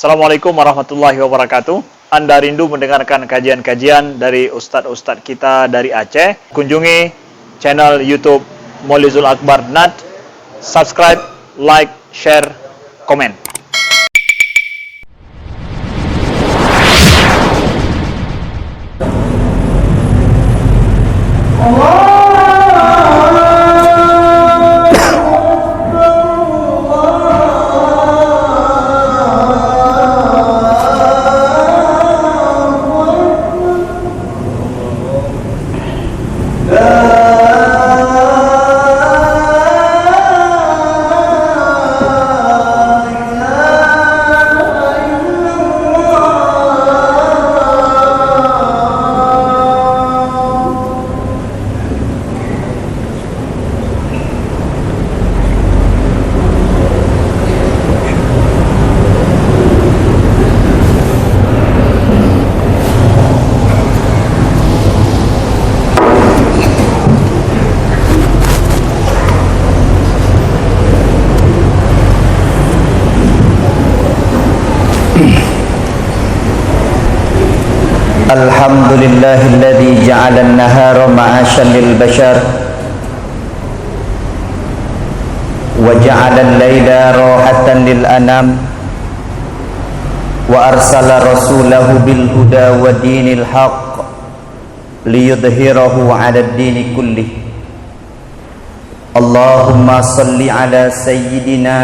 Assalamualaikum warahmatullahi wabarakatuh. Anda rindu mendengarkan kajian-kajian dari ustadz-ustadz kita dari Aceh? Kunjungi channel YouTube Maulizul Akbar NAD. Subscribe, like, share, komen. Alhamdulillahilladzi ja'ala an-nahara ma'asyan lil bashar wa ja'ala al-laila rahatan lil anam wa arsala rasulahu bil huda wa dinil haqq liyudhhirahu 'ala ad-dini kullih. Allahumma salli ala sayyidina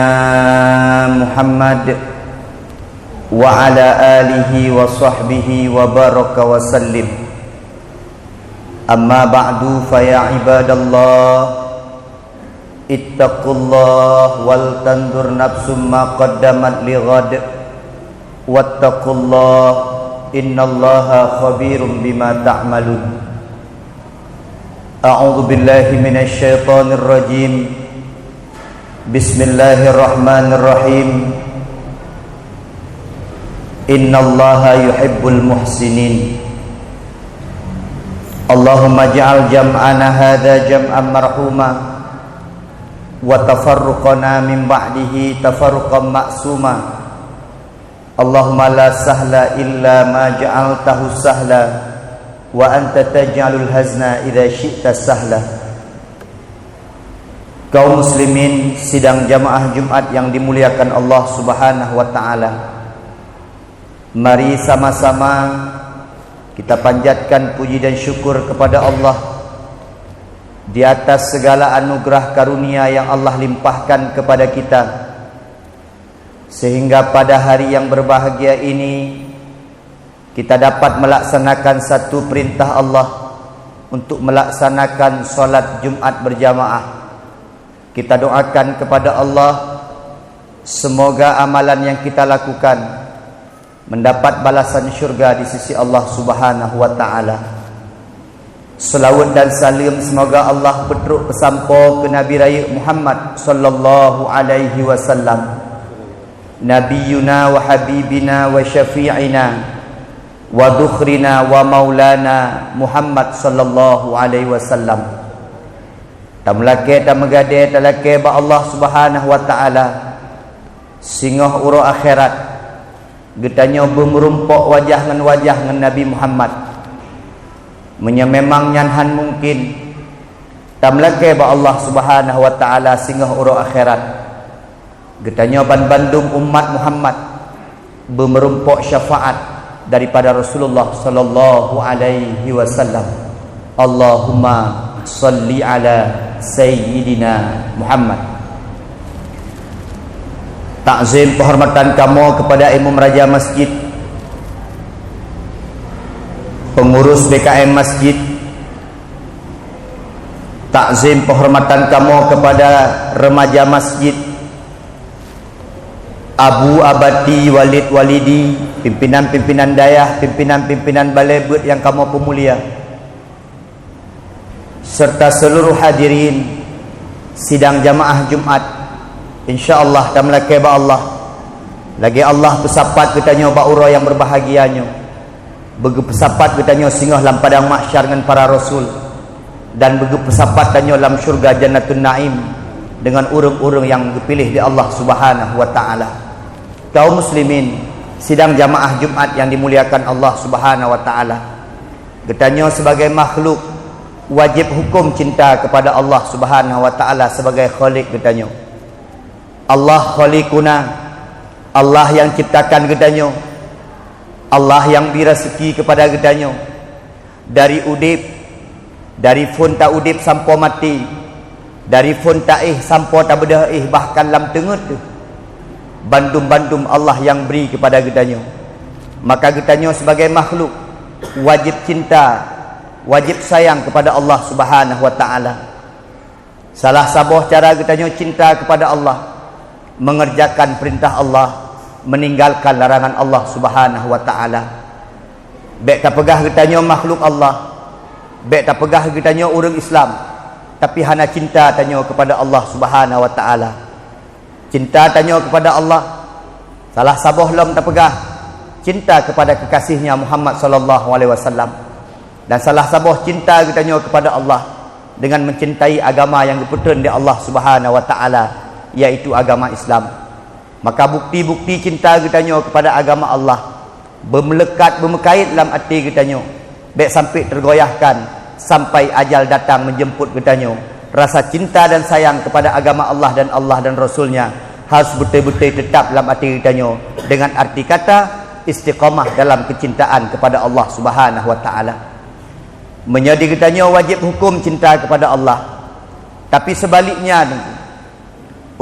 Muhammad wa ala alihi wa sahbihi wa baraka wa sallim. Amma ba'du, fa ya ibadallah, ittaqullah wal tandur nafsum ma qaddamat li ghad, wattaqullah innallaha khabirum bima ta'malun. A'udzu billahi minasy syaithanir rajim. Bismillahirrahmanirrahim. Innallaha yuhibbul muhsinin. Allahumma ja'al jam'ana hadha jam'an marhuma wa tafarruqana min ba'dihi tafarruqan ma'suma. Allahumma la sahla illa ma ja'altahu sahla wa anta taj'alul hazna idza syi'ta sahla. Kaum muslimin sidang jamaah Jumat yang dimuliakan Allah Subhanahu wa taala, mari sama-sama kita panjatkan puji dan syukur kepada Allah di atas segala anugerah karunia yang Allah limpahkan kepada kita, sehingga pada hari yang berbahagia ini kita dapat melaksanakan satu perintah Allah untuk melaksanakan solat Jumat berjamaah. Kita doakan kepada Allah semoga amalan yang kita lakukan mendapat balasan syurga di sisi Allah Subhanahu wa taala. Selawat dan salam semoga Allah petruk pesampo ke Nabi Raya Muhammad sallallahu alaihi wasallam, nabiyuna wa habibina wa syafi'ina wa dukhrina wa maulana Muhammad sallallahu alaihi wasallam. Tamlake tamgade talake ba Allah Subhanahu wa taala singoh uro akhirat getanya bermerumpok wajah dengan Nabi Muhammad. Memang nyanhan mungkin tamlake ba Allah Subhanahu wa taala singgah uro akhirat. Getanya bandum umat Muhammad bermerumpok syafaat daripada Rasulullah sallallahu alaihi wasallam. Allahumma salli ala sayyidina Muhammad. Takzim penghormatan kamu kepada Imam Raja Masjid, pengurus BKM Masjid. Takzim penghormatan kamu kepada remaja Masjid, Abu Abati Walid Walidi, pimpinan-pimpinan dayah, pimpinan-pimpinan balai bud yang kamu pemulia, serta seluruh hadirin sidang jamaah Jumat. InsyaAllah tamlake ba Allah lagi Allah pesapat katanya ba ura yang berbahagianya, bagi pesapat katanya singgah dalam padang mahsyar dengan para rasul, dan bagi pesapat katanya dalam syurga Jannatun Naim dengan urung-urung yang dipilih di Allah Subhanahu wa taala. Kaum muslimin, sidang jamaah Jumat yang dimuliakan Allah Subhanahu wa taala. Getanyo sebagai makhluk wajib hukum cinta kepada Allah Subhanahu wa taala sebagai khalik getanyo. Allah khaliquna, Allah yang ciptakan getanyo, Allah yang beri rezeki kepada getanyo. Dari udip, dari fun tak udip sampai mati, dari fun tak sampai tak bedah bahkan lam tengut tu, bandum-bandum Allah yang beri kepada getanyo. Maka getanyo sebagai makhluk wajib cinta, wajib sayang kepada Allah Subhanahu wa taala. Salah sabuh cara getanyo cinta kepada Allah, mengerjakan perintah Allah, meninggalkan larangan Allah Subhanahu wa taala. Baik tak pegah getanyo makhluk Allah, baik tak pegah getanyo orang Islam, tapi hana cinta tanyo kepada Allah Subhanahu wa taala. Cinta tanyo kepada Allah, salah sabuh lam tak pegah cinta kepada kekasihnya Muhammad sallallahu alaihi wasallam. Dan salah sabuh cinta getanyo kepada Allah dengan mencintai agama yang diputuskan di Allah Subhanahu wa taala, yaitu agama Islam. Maka bukti-bukti cinta getanyo kepada agama Allah bermelekat, bermekait dalam hati getanyo, baik sampai tergoyahkan sampai ajal datang menjemput getanyo. Rasa cinta dan sayang kepada agama Allah dan Rasulnya harus betul-betul tetap dalam hati getanyo, dengan arti kata istiqamah dalam kecintaan kepada Allah Subhanahu wa taala. Menjadi getanyo wajib hukum cinta kepada Allah, tapi sebaliknya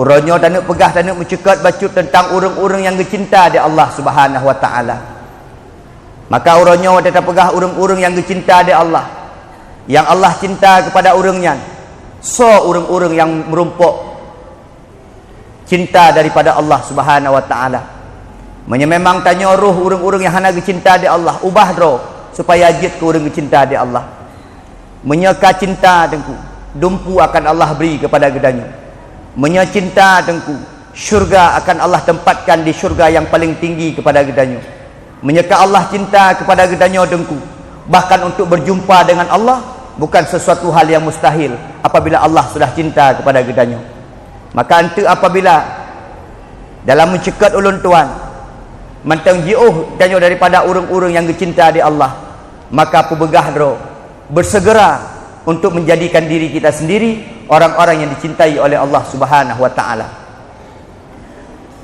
uronyo tak nak pegah, tak nak mencekat bacut tentang orang-orang yang bercinta di Allah Subhanahu wa taala. Maka uronyo tak pegah orang-orang yang bercinta di Allah, yang Allah cinta kepada orangnya. So orang-orang yang merumpuk cinta daripada Allah Subhanahu wa taala. Memang tanya roh orang-orang yang hana bercinta di Allah, ubah roh supaya jid ke orang bercinta di Allah. Menyeka cinta tengku, dumpu akan Allah beri kepada gedanyo. Menyacinta tengku, syurga akan Allah tempatkan di syurga yang paling tinggi kepada gedanyo. Menyeka Allah cinta kepada gedanyo tengku, bahkan untuk berjumpa dengan Allah bukan sesuatu hal yang mustahil apabila Allah sudah cinta kepada gedanyo. Maka ente apabila dalam mencekat ulun tuan mantang jauh gedanyo daripada orang-orang yang bercinta di Allah, maka pebegah dro bersegera untuk menjadikan diri kita sendiri orang-orang yang dicintai oleh Allah Subhanahu wa taala.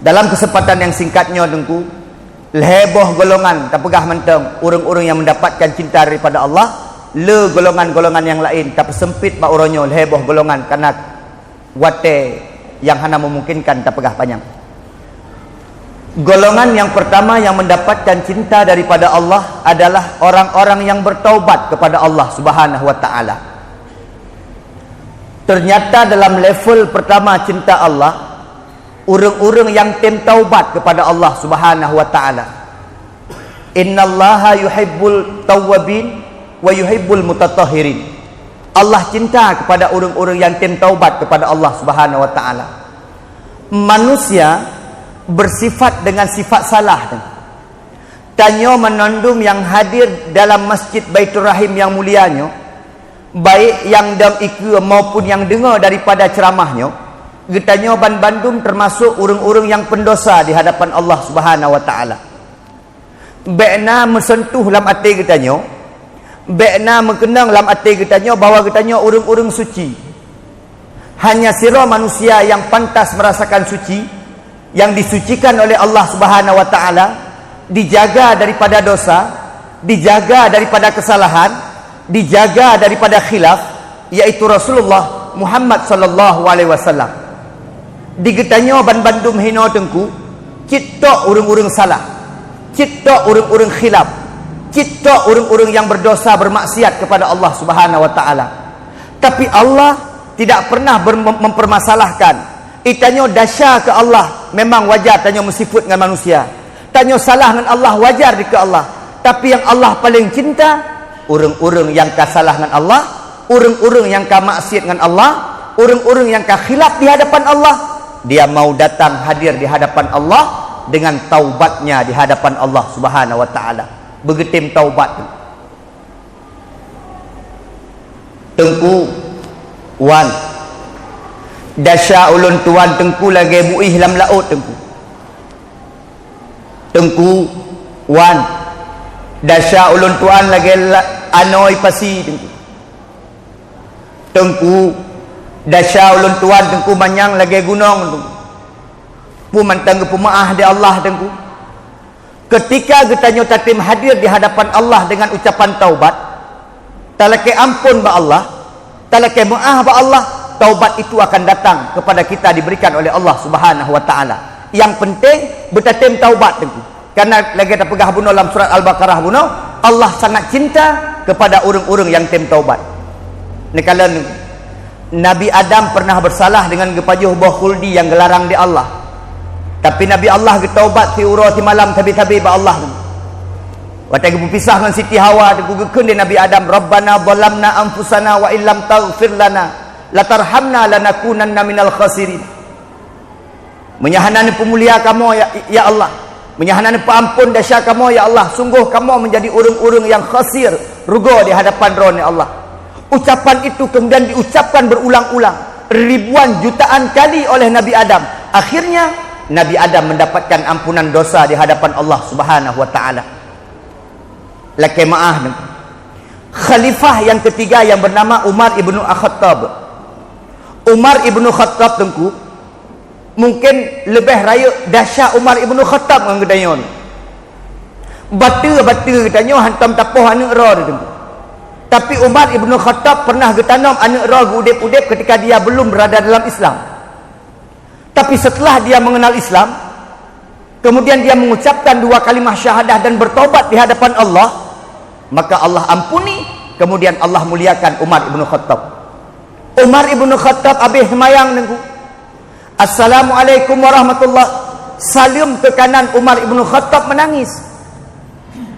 Dalam kesempatan yang singkatnya tengku, leheboh golongan tak pegah mentang orang-orang yang mendapatkan cinta daripada Allah, le golongan-golongan yang lain tak sempit pak uronyo leheboh golongan karena wate yang hana memungkinkan tak pegah panjang. Golongan yang pertama yang mendapatkan cinta daripada Allah adalah orang-orang yang bertaubat kepada Allah Subhanahu wa taala. Ternyata dalam level pertama cinta Allah, orang-orang yang tim taubat kepada Allah Subhanahu wa taala. Innallaha yuhibbul tawwabin wa yuhibbul mutatahhirin. Allah cinta kepada orang-orang yang tim taubat kepada Allah Subhanahu wa taala. Manusia bersifat dengan sifat salah. Tanyo menandum yang hadir dalam Masjid Baitur Rahim yang mulianya, baik yang dam ikut maupun yang dengar daripada ceramahnya, getanyo bandum termasuk orang-orang yang pendosa di hadapan Allah Subhanahu wa taala. Bekna mensentuh dalam hati getanyo, bekna mengenang dalam hati getanyo bahawa getanyo orang-orang suci. Hanya sira manusia yang pantas merasakan suci, yang disucikan oleh Allah Subhanahu wa taala, dijaga daripada dosa, dijaga daripada kesalahan, dijaga daripada khilaf, yaitu Rasulullah Muhammad sallallahu alaihi wasallam. Digetanyo bandum hino tengku, cipta orang-orang salah, cipta orang-orang khilaf, cipta orang-orang yang berdosa bermaksiat kepada Allah Subhanahu wa taala. Tapi Allah tidak pernah mempermasalahkan. Itanyo dasya ke Allah, memang wajar tanyo mensifut dengan manusia. Tanyo salah dengan Allah, wajar ke Allah. Tapi yang Allah paling cinta, orang-orang yang kasalah dengan Allah, orang-orang yang kamaksiat dengan Allah, orang-orang yang khilaf di hadapan Allah, dia mau datang hadir di hadapan Allah dengan taubatnya di hadapan Allah Subhanahu wa taala. Begetim taubat tu. Tengku wan dasya ulun tuan tengku lagi buih lam laut tengku. Tengku wan dasya ulun tuan lagi anoi pasi tengku. Tengku dasya ulun tuan tengku manyang lagi gunung tengku. Pu mantang pemaah di Allah tengku. Ketika getanyo tatim hadir di hadapan Allah dengan ucapan taubat, talake ampun ba Allah, talake maah ba Allah, taubat itu akan datang kepada kita, diberikan oleh Allah Subhanahu wa taala. Yang penting bertatim taubat tengku. Karena lagi kita pegah bunuh dalam surat Al-Baqarah bunuh, Allah sangat cinta kepada orang-orang yang tim taubat. Ni kala Nabi Adam pernah bersalah dengan gepajuh buah khuldi yang gelarang di Allah. Tapi Nabi Allah getaubat ti uro ti malam tabi-tabi ba Allah. Waktu berpisah dengan Siti Hawa, digugeun di Nabi Adam, Rabbana zalamna anfusana wa illam taghfir lana latarhamna lanakunanna minal khasirin. Menyahanani pemulia kamu ya Allah. Menyahanani paampun dasya kamu ya Allah. Sungguh kamu menjadi urung-urung yang khasir, rugo di hadapan roh ni Allah. Ucapan itu kemudian diucapkan berulang-ulang, ribuan jutaan kali oleh Nabi Adam. Akhirnya Nabi Adam mendapatkan ampunan dosa di hadapan Allah Subhanahu wa taala. Laki maah. Khalifah yang ketiga yang bernama Umar ibnu Khattab. Umar ibnu Khattab tengku mungkin lebih raya dahsyat Umar ibnu Khattab dengan gedanyon. Batu-batu gedanyo hantam tapoh anak roh tengku. Tapi Umar ibnu Khattab pernah getanam anak roh udip-udip ketika dia belum berada dalam Islam. Tapi setelah dia mengenal Islam, kemudian dia mengucapkan 2 kalimah syahadah dan bertobat di hadapan Allah, maka Allah ampuni, kemudian Allah muliakan Umar ibnu Khattab. Umar ibnu Khattab habis semayang nengku, Assalamualaikum warahmatullah, salim ke kanan, Umar ibnu Khattab menangis.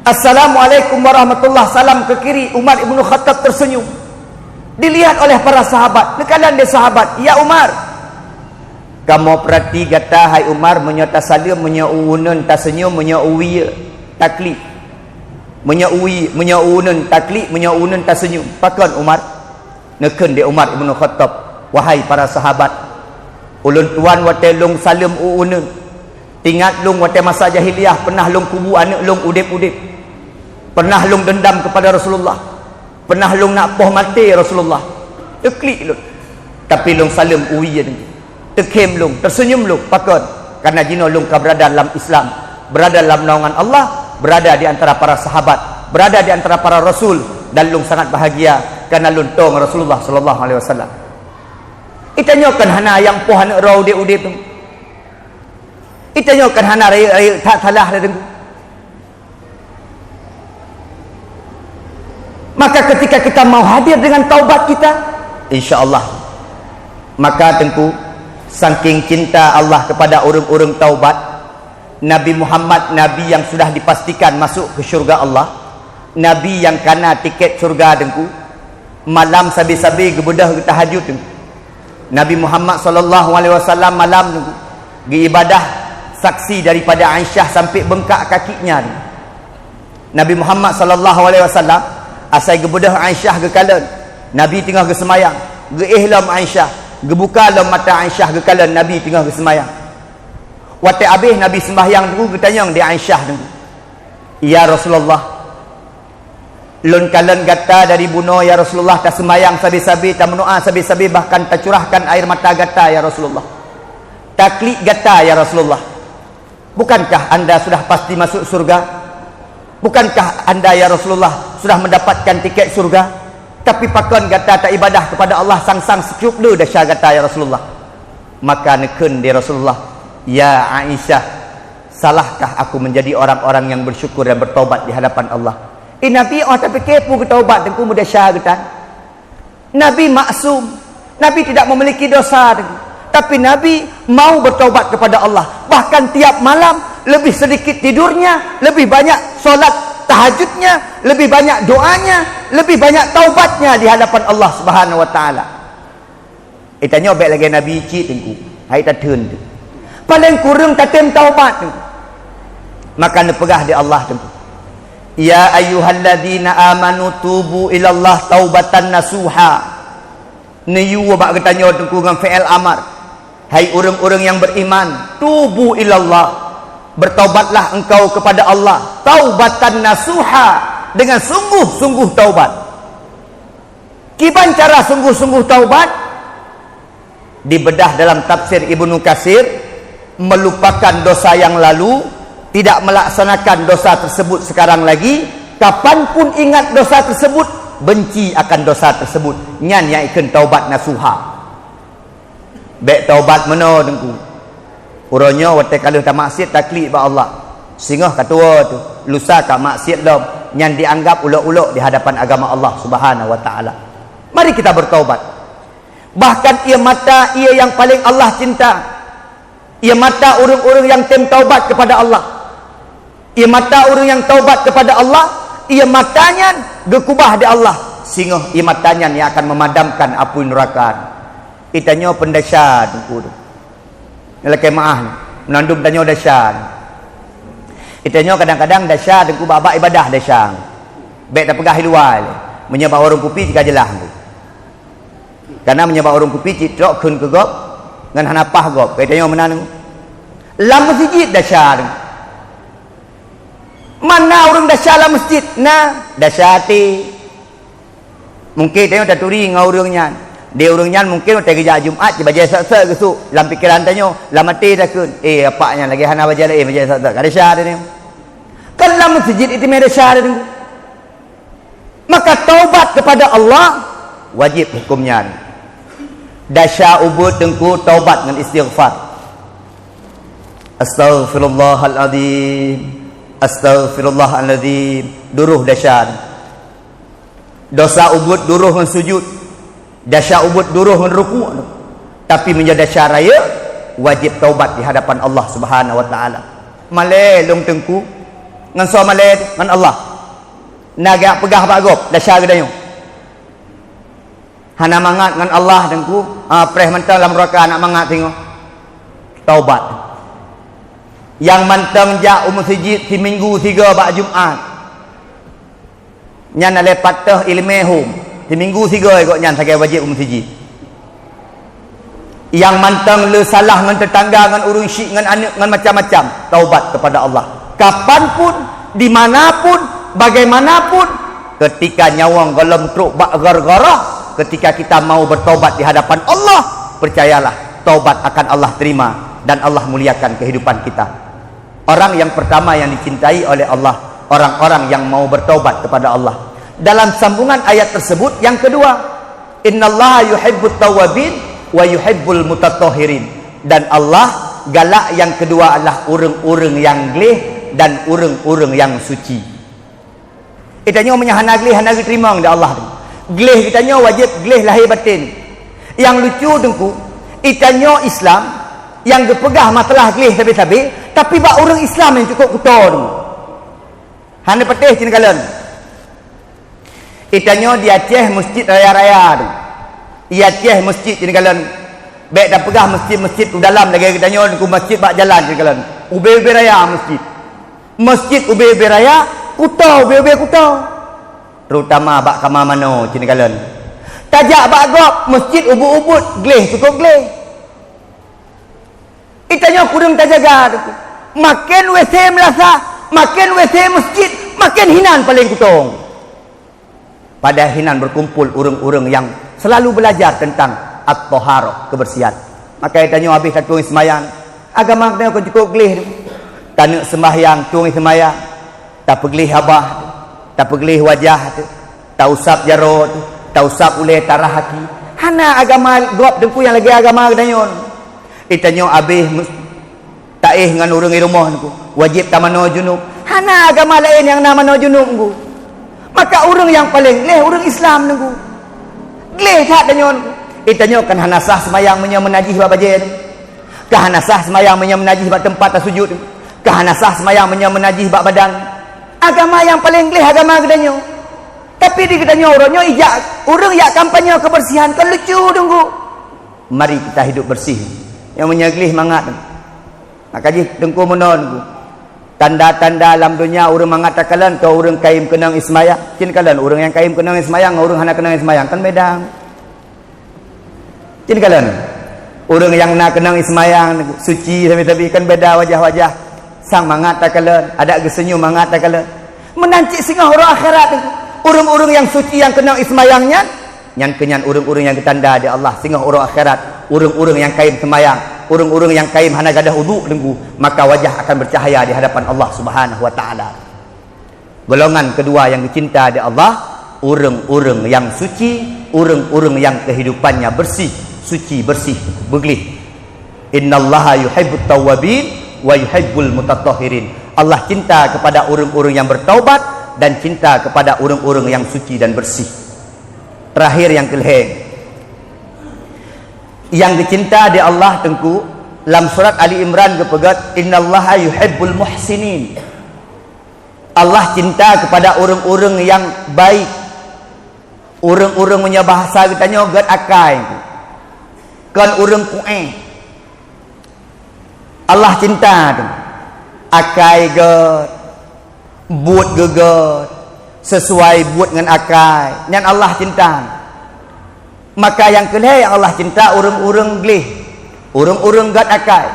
Assalamualaikum warahmatullah, salam ke kiri, Umar ibnu Khattab tersenyum. Dilihat oleh para sahabat, nekalan dia sahabat, ya Umar, kamu perhati kata hai Umar, menyata salim, menyauunun tasenyum, menyauwi takli, menyauunun takli, menyauunun tasenyum. Pakon Umar, neken dia Umar ibnu Khattab, wahai para sahabat, ulun tuan wate long salim uunun, tingat long wate masa jahiliyah pernah long kubu anak long udip-udip, pernah long dendam kepada Rasulullah, pernah long nak poh mati Rasulullah, teklik long, tapi long salim uwi je, terkem long, tersenyum long, pakon, karena jino long berada dalam Islam, berada dalam naungan Allah, berada di antara para sahabat, berada di antara para rasul, dan long sangat bahagia karena long tong Rasulullah sallallahu alaihi wasallam. Itanyokan hana yang poh anak rau dia udip tu. Itanyokan hana raya tak salah dah tengku. Maka ketika kita mau hadir dengan taubat kita, insya-Allah, maka tengku saking cinta Allah kepada orang-orang taubat, Nabi Muhammad, Nabi yang sudah dipastikan masuk ke syurga Allah, Nabi yang kana tiket syurga tengku, malam sabi-sabi gebedah tahajud tengku. Nabi Muhammad sallallahu alaihi wasallam malam tengku ibadah saksi daripada Aisyah sampai bengkak kakinya. Nabi Muhammad sallallahu alaihi wasallam asai gebedah Aisyah ke kalan, Nabi tengah ke semayang, ge ihlam Aisyah, gebuka dalam mata Aisyah ke kalan, Nabi tengah ke semayang. Waktu habis Nabi sembahyang tu bertanya di Aisyah tu, ya Rasulullah, lun kalan gata dari bunuh ya Rasulullah, tak semayang sabi-sabi, tak menua sabi-sabi, bahkan tak curahkan air mata gata ya Rasulullah, tak klik gata ya Rasulullah. Bukankah anda sudah pasti masuk surga? Bukankah anda ya Rasulullah sudah mendapatkan tiket surga? Tapi pakon gata tak ibadah kepada Allah sang-sang secup lu dah syah gata ya Rasulullah. Maka neken di Rasulullah, ya Aisyah, salahkah aku menjadi orang-orang yang bersyukur dan bertaubat di hadapan Allah? Nabi tapi kepo ke taubat tengku mudah syah getan. Nabi maksum, Nabi tidak memiliki dosa tengku. Tapi Nabi mau bertaubat kepada Allah. Bahkan tiap malam lebih sedikit tidurnya, lebih banyak solat tahajudnya, lebih banyak doanya, lebih banyak taubatnya di hadapan Allah Subhanahu wa taala. Itanya obek lagi Nabi cik tengku. Hai tak turun tu. Paling kurang tatem taubat tengku. Maka nepegah di Allah tengku. Ya ayyuhalladzina amanu tubu ilallah taubatan nasuha. Niyu bak ketanya tengku dengan fi'il amar. Hai orang-orang yang beriman, tubu ilallah, bertaubatlah engkau kepada Allah taubatan nasuha, dengan sungguh-sungguh taubat. Kiban cara sungguh-sungguh taubat? Dibedah dalam tafsir Ibnu Katsir, melupakan dosa yang lalu, tidak melaksanakan dosa tersebut sekarang lagi, kapanpun ingat dosa tersebut, benci akan dosa tersebut. Nyan yang ikan taubat nasuha. Baik taubat mana dengku? Urangnya waktu kalau tak maksiat taklid ba Allah. Singah katua tu, lusa ka maksiat dom, nyan dianggap ulok-ulok di hadapan agama Allah Subhanahu wa taala. Mari kita bertaubat. Bahkan ia mata ia yang paling Allah cinta. Ia mata orang-orang yang tem taubat kepada Allah. Ia mata orang yang taubat kepada Allah, ia matanya gekubah di Allah. Sehingga ia matanya yang akan memadamkan api neraka. Itanya pendasar tu. Ngelake maah menandum tanya dasar. Itanya kadang-kadang dasar dengku babak ibadah dasar. Baik tak pegah luar. Menyebab orang kupi jika jelah tu. Karena menyebab orang kupi citrok kun ke gop ngan hanapah gop. Itanya menang. Lam masjid dasar. Mana orang dasar lah masjid? Nah, dasar ti. Mungkin tanya tak turi ngau orangnya. Dia orangnya mungkin tak kerja Jumaat je baca sak-sak ke su. Dalam fikiran tanya, lah mati dah kun. Apaknya lagi hana baca lagi baca sak-sak. Ada syar dia. Kan dalam masjid itu ada syar dia. Maka taubat kepada Allah wajib hukumnya. Dasar ubud dengku taubat dengan istighfar. Astaghfirullahaladzim. Astaghfirullahaladzim. Duruh dasar. Dosa ubud duruh dengan sujud. Dasar ubud duruh dengan rukuk. Tapi menjadi dasar raya wajib taubat di hadapan Allah Subhanahu wa taala. Malai long tengku ngan so malai ngan Allah. Naga pegah bagop dasar gedayo. Hana mangat ngan Allah tengku, preh mentang dalam neraka nak mangat tengok. Taubat. Yang mantang jak masjid di minggu 3 bak Jumaat. Nyan ale patah ilmehum di minggu 3 ikut nyan sakai wajib masjid. Yang mantang le salah dengan tetangga, dengan urung syik, dengan anak, dengan macam-macam, taubat kepada Allah. Kapanpun, dimanapun, bagaimanapun, ketika nyawang dalam truk bak gar-garah, ketika kita mau bertaubat di hadapan Allah, percayalah taubat akan Allah terima dan Allah muliakan kehidupan kita. Orang yang pertama yang dicintai oleh Allah, orang-orang yang mau bertaubat kepada Allah. Dalam sambungan ayat tersebut yang kedua, innallaha yuhibbut tawwabin wa yuhibbul mutatahhirin. Dan Allah galak yang kedua adalah urang-urang yang geleh dan urang-urang yang suci. Itanya menyahana geleh hana diterima oleh Allah. Geleh kitanya wajib geleh lahir batin. Yang lucu dengku, itanya Islam yang gepegah masalah geleh sabi-sabi, tapi bak orang Islam yang cukup kutor. Hana petih cina kalian. Itanya di Aceh masjid raya-raya tu. Ia Aceh masjid cina kalian. Baik dah pegah masjid-masjid tu dalam lagi kitanya ku masjid bak jalan cina kalian. Ube-ube raya masjid. Masjid ube-ube raya, kutau ube-ube kutau. Terutama bak kamar mano cina kalian. Tajak bak gop masjid ubud-ubud, geleh cukup geleh. Itanya kurang terjaga. Makin WC melasa, makin WC masjid, makin hinan paling kutong. Pada hinan berkumpul urang-urang yang selalu belajar tentang at-taharah, kebersihan. Maka itanya habis satu sembahyang, agama kita kau cukup geleh. Tanuk sembahyang, tuang sembahyang, tak pegelih habah, tak pegelih wajah, tak usap jarot, tak usap uleh tarah hati. Hana agama gop dengku yang lagi agama kedanyon. Itanya habis taih dengan urang di rumah niku wajib tamano junub. Hana agama lain yang namano junub niku. Maka urang yang paling leh urang Islam niku. Gleh tak danyon. Itanya kan hanasah semayang menajih bab bajen. Kahanasah semayang menajih bab tempat sujud. Kahanasah semayang menajih bab badan. Agama yang paling gleh agama kedanyo. Tapi di kedanyo orangnya ijak urang yak kampanye kebersihan kan lucu dengku. Mari kita hidup bersih. Yang menyaglih mangat. Maka ji dengku menon. Tanda-tanda dalam dunia orang mengatakan kau orang kaim kenang ismayang. Cin kalian orang yang kaim kenang ismayang, orang hana kenang ismayang kan beda. Cin kalian orang yang nak kenang ismayang suci tapi kan beda wajah-wajah. sang mangat tak kala, ada gesenyum mangat tak kala. Menancik singa orang akhirat tu. Urung-urung yang suci yang kenal ismayangnya, nyan kenyan urung-urung yang ketanda di Allah, singa orang akhirat, urung-urung yang kaim semayang, urung-urung yang kaim hana gadah wudu dengku, maka wajah akan bercahaya di hadapan Allah Subhanahu wa taala. Golongan kedua yang dicinta di Allah, urung-urung yang suci, urung-urung yang kehidupannya bersih, suci, bersih, beglih. Innallaha yuhibbut tawwabin wa yuhibbul mutatahhirin. Allah cinta kepada urung-urung yang bertaubat dan cinta kepada urung-urung yang suci dan bersih. Terakhir yang keliheng, yang dicinta di Allah tengku dalam surat Ali Imran kepegat, innallaha yuhibbul muhsinin. Allah cinta kepada urung-urung yang baik. Urung-urung punya bahasa katanya gat akai, kan urung kueh. Allah cinta tu akai gat, buat gegat sesuai buat dengan akai, dan Allah cinta. Maka yang kedua yang Allah cinta urung-urung glih, urung-urung gat akai,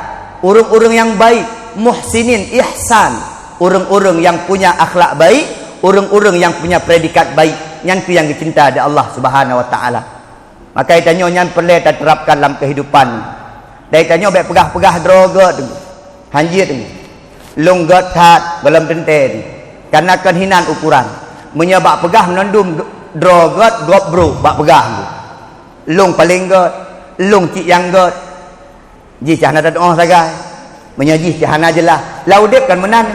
urung-urung yang baik, muhsinin, ihsan, urung-urung yang punya akhlak baik, urung-urung yang punya predikat baik. Yang tu yang dicinta di Allah Subhanahu wa taala. Maka itanya yang perlu kita terapkan dalam kehidupan. Dai tanya baik pegah-pegah droga tu. Hanjit tu. Longgat hat dalam tente tu. Karena kehinaan ukuran. Menyebab pegah menandum droga gop bro bak pegah tu. Long paling got, long cik yang got. Ji cahna tak doa sagai. Menyaji cahna jelah. Laudep kan menan.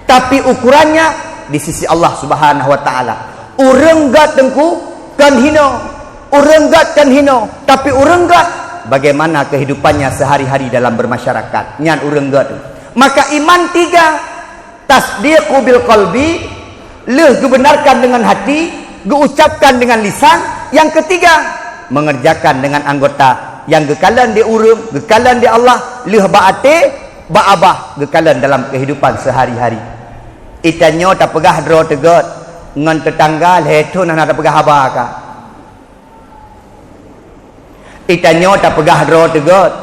Tapi ukurannya di sisi Allah Subhanahu wa taala. Urang gat tengku kan hina, urang gat kan hina, tapi urang gat bagaimana kehidupannya sehari-hari dalam bermasyarakat, nyan urang gat. Maka iman tiga, tasdiqu bil qalbi, dibenarkan dengan hati, diucapkan dengan lisan. Yang ketiga, mengerjakan dengan anggota, yang gekalan di urang, gekalan di Allah, ba'ate ba'abah, gekalan dalam kehidupan sehari-hari. Itanyo tak pegah draw tegot ngan tetangga leto nak ada pegah haba ka. Itanyo tak pegah draw tegot.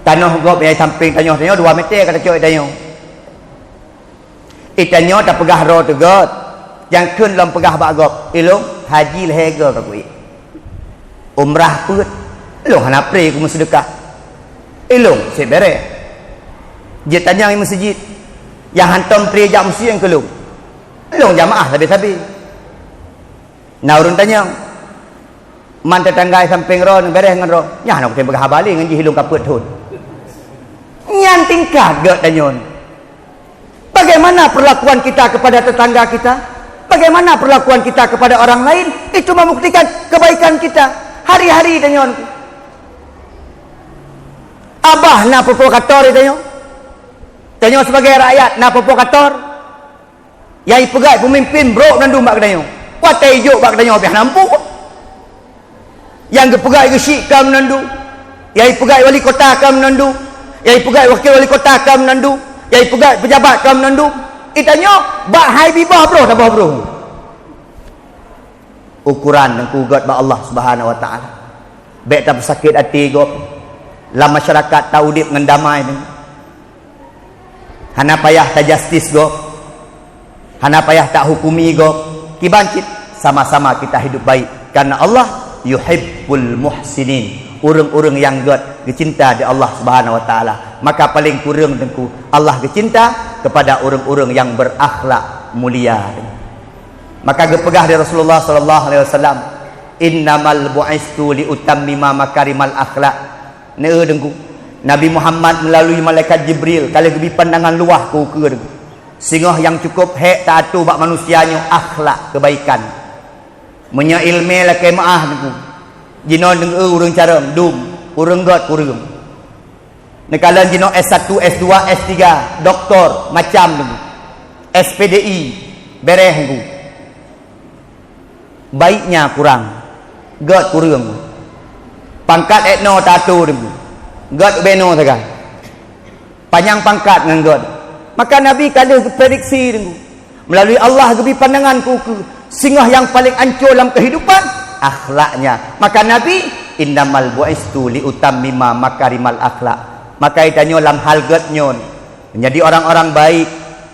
Tanah gop yang samping tanyo 2 meter kata cok itanyo. Itanyo tak pegah draw tegot. Yang kun lam pegah ba gop. Ilung haji lehega ka kui. Umrah put. Ilung hana pre ku sedekah. Ilung sebere. Je tanya di masjid. Yang hantam pre jam mesti yang kelung. Long jamaah sabi-sabi. Nah urun tanya, man tetangga samping ro beres ngan ro. Nya nak tembak habali ngan hilung kaput thun. Nyan tingkat gak tanyon. Bagaimana perlakuan kita kepada tetangga kita? Bagaimana perlakuan kita kepada orang lain? Itu membuktikan kebaikan kita hari-hari tanyon. Abah na provokator tanyon. Tanyon sebagai rakyat na provokator. Yang pegai pemimpin bro nandu mak kedanyo. Patai juk mak kedanyo biar nampu. Yang pegai gesik kam nandu. Yang pegai wali kota kam nandu. Yang pegai wakil wali kota kam nandu. Yang pegai pejabat kam nandu. Itanyo bak hai bibah bro tak bro. Ukuran dan kugat ba Allah Subhanahu wa taala. Baik tak sakit hati gop. Dalam masyarakat tahu dip dengan damai ni. Hana payah ta justice gop. Hana payah tak hukumi go kibancit, sama-sama kita hidup baik karena Allah yuhibbul muhsinin, urang-urang yang god dicinta di Allah Subhanahu wa taala. Maka paling kurang tengku Allah dicinta kepada urang-urang yang berakhlak mulia. Maka gepegah dari Rasulullah sallallahu alaihi wasallam, innamal bu'istu li utammima makarimal akhlak. Ne dengku Nabi Muhammad melalui malaikat Jibril kali gebi pandangan luah ku ke sehingga yang cukup hek tak atu bak manusianya akhlak kebaikan. Menya ilmu la kemaah niku. Jino deng urang caram dum, urang got urang. Nekalan jino S1, S2, S3, doktor macam niku. SPDI bereh niku. Baiknya kurang. Got kurang. Pangkat etno tak atu niku. Got beno saja. Panjang pangkat dengan got. Maka Nabi kala prediksi dengku. Melalui Allah gebi pandanganku ke singgah yang paling hancur dalam kehidupan akhlaknya. Maka Nabi innamal bu'istu li utammima makarimal akhlak. Maka itanya dalam hal gatnyon menjadi orang-orang baik,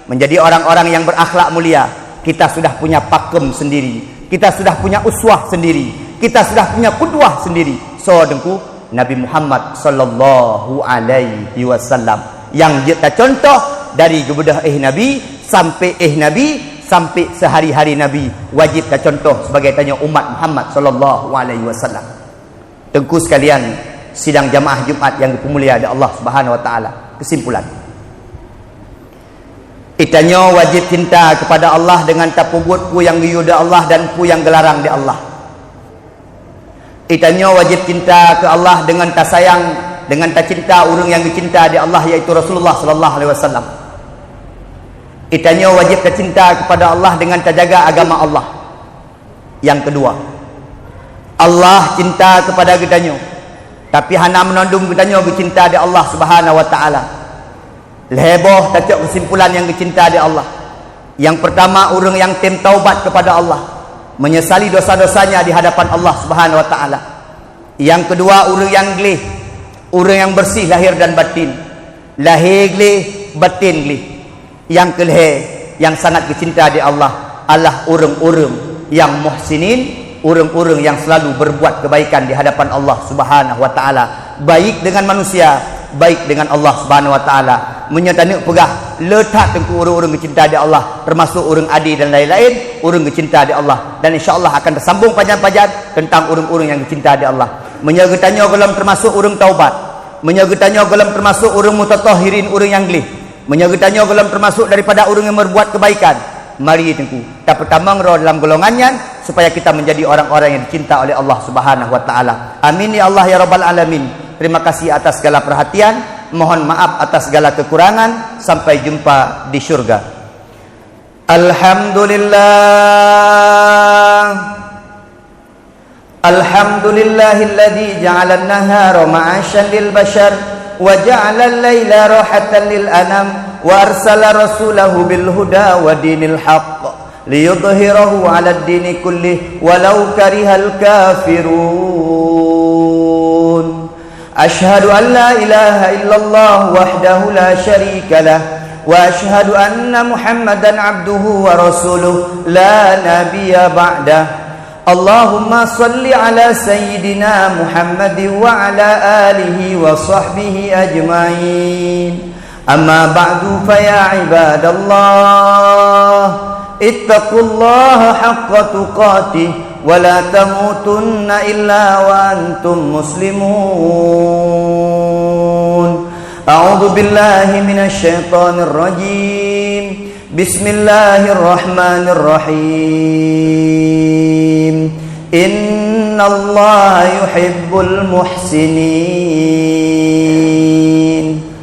menjadi orang-orang yang berakhlak mulia, kita sudah punya pakem sendiri, kita sudah punya uswah sendiri, kita sudah punya qudwah sendiri. So dengku Nabi Muhammad sallallahu alaihi wasallam yang kita contoh dari gebedah Nabi sampai Nabi sampai sehari-hari Nabi, wajib kita contoh sebagai tanya umat Muhammad sallallahu alaihi wasallam. Dengku sekalian, sidang jamaah Jumat yang dimuliakan oleh Allah Subhanahu wa taala. Kesimpulan, itanya wajib cinta kepada Allah dengan tapubutku yang yuda Allah dan ku yang gelarang di Allah. Itanya wajib cinta ke Allah dengan tak sayang, dengan tak cinta orang yang dicinta di Allah, yaitu Rasulullah sallallahu alaihi wasallam. Itanya wajib tak cinta kepada Allah dengan tak jaga agama Allah. Yang kedua, Allah cinta kepada kitanya, tapi hana menandung kitanya bercinta di Allah Subhanahu wa taala. Leboh tajuk kesimpulan yang dicinta di Allah. Yang pertama, orang yang tim taubat kepada Allah, menyesali dosa-dosanya di hadapan Allah Subhanahu wa taala. Yang kedua, orang yang gelih, orang yang bersih lahir dan batin. Lahir gelih, batin gelih. Yang kelih, yang sangat dicinta di Allah adalah orang-orang yang muhsinin, orang-orang yang selalu berbuat kebaikan di hadapan Allah Subhanahu wa taala, baik dengan manusia, baik dengan Allah Subhanahu wa taala. Menyatakan pegah letak tengku orang-orang dicinta di Allah, termasuk orang adil dan lain-lain, orang dicinta di Allah. Dan insya-Allah akan tersambung panjang-panjang tentang orang-orang yang dicinta di Allah. Menyatakannya golongan termasuk orang taubat, menyatakannya golongan termasuk orang mutatahhirin, orang yang gelih, menyatakannya golongan termasuk daripada orang yang berbuat kebaikan. Mari tengku kita pertama ngeroh dalam golongannya, supaya kita menjadi orang-orang yang dicinta oleh Allah Subhanahu wa taala. Amin ya Allah ya rabbal alamin. Terima kasih atas segala perhatian, mohon maaf atas segala kekurangan. Sampai jumpa di syurga. Alhamdulillahilladzi ja'ala an-nahara ma'asyan lil bashar wa ja'ala al-laila rahatan lil anam wa arsala rasulahu bil huda wa dinil haqq liyudhhirahu 'ala ad-dini kullih walau karihal kafirun. Ashhadu an la ilaha illallah wahdahu la syarika lah wa ashhadu anna Muhammadan 'abduhu wa rasuluh la nabiyya ba'dah. Allahumma salli ala sayyidina Muhammad wa ala alihi wa sahbihi ajma'in. Amma ba'du fa ya ibadallah, ittaqullaha haqqa tuqatih wa la tamutunna illa wa antum muslimun. A'udzu billahi minasy syaithanir rajim. Bismillahirrahmanirrahim. Innallaha yuhibbul muhsinin.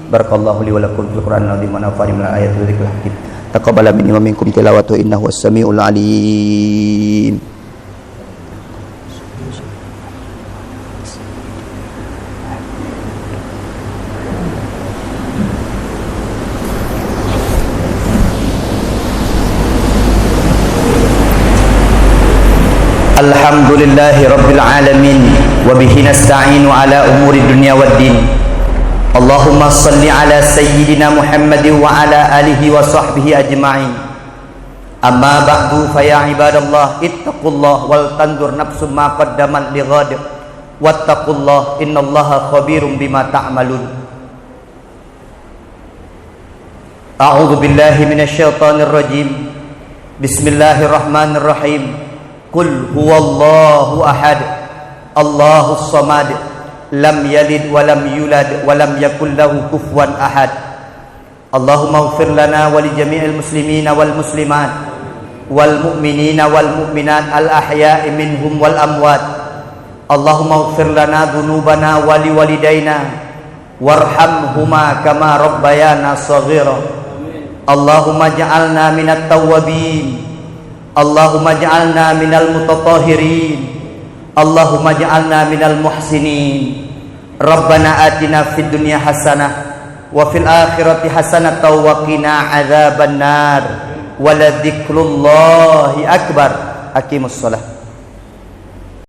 Barakallahu li wa lakum fil Qur'anil azim wa nafa'ani minal ayati wa dzikril hakim. Taqabbala minni wa minkum tilawatahu innahu was-sami'ul 'alim. Alhamdulillahi rabbil alamin wa bihi nasta'inu ala umuri dunya waddin. Allahumma salli ala sayyidina Muhammad wa ala alihi wa sahbihi ajma'in. Amma ba'du fa ya ibadallah, ittaqullah wal tanzur nafsum ma qaddamat lighad wattaqullah innallaha khabirum bima ta'malun. A'udzu billahi minasy syaithanir rajim. Bismillahirrahmanirrahim. Qul huwallahu ahad, Allahus samad, lam yalid wa lam yulad wa lam yakul lahu kufuwan ahad. Allahumma ighfir lana wa li jami'il muslimina wal muslimat wal mu'minina wal mu'minat al ahya'i minhum wal amwat. Allahumma ighfir lana dhunubana wa li walidayna warhamhuma kama rabbayana shaghira. Allahumma ja'alna minat tawwabin, Allahumma ja'alna minal mutatahhirin, Allahumma ja'alna minal muhsinin. Rabbana atina fid dunya hasanah wa fil akhirati hasanah wa qina adzabannar. Wa la dzikrullahi akbar. Aqimus shalah.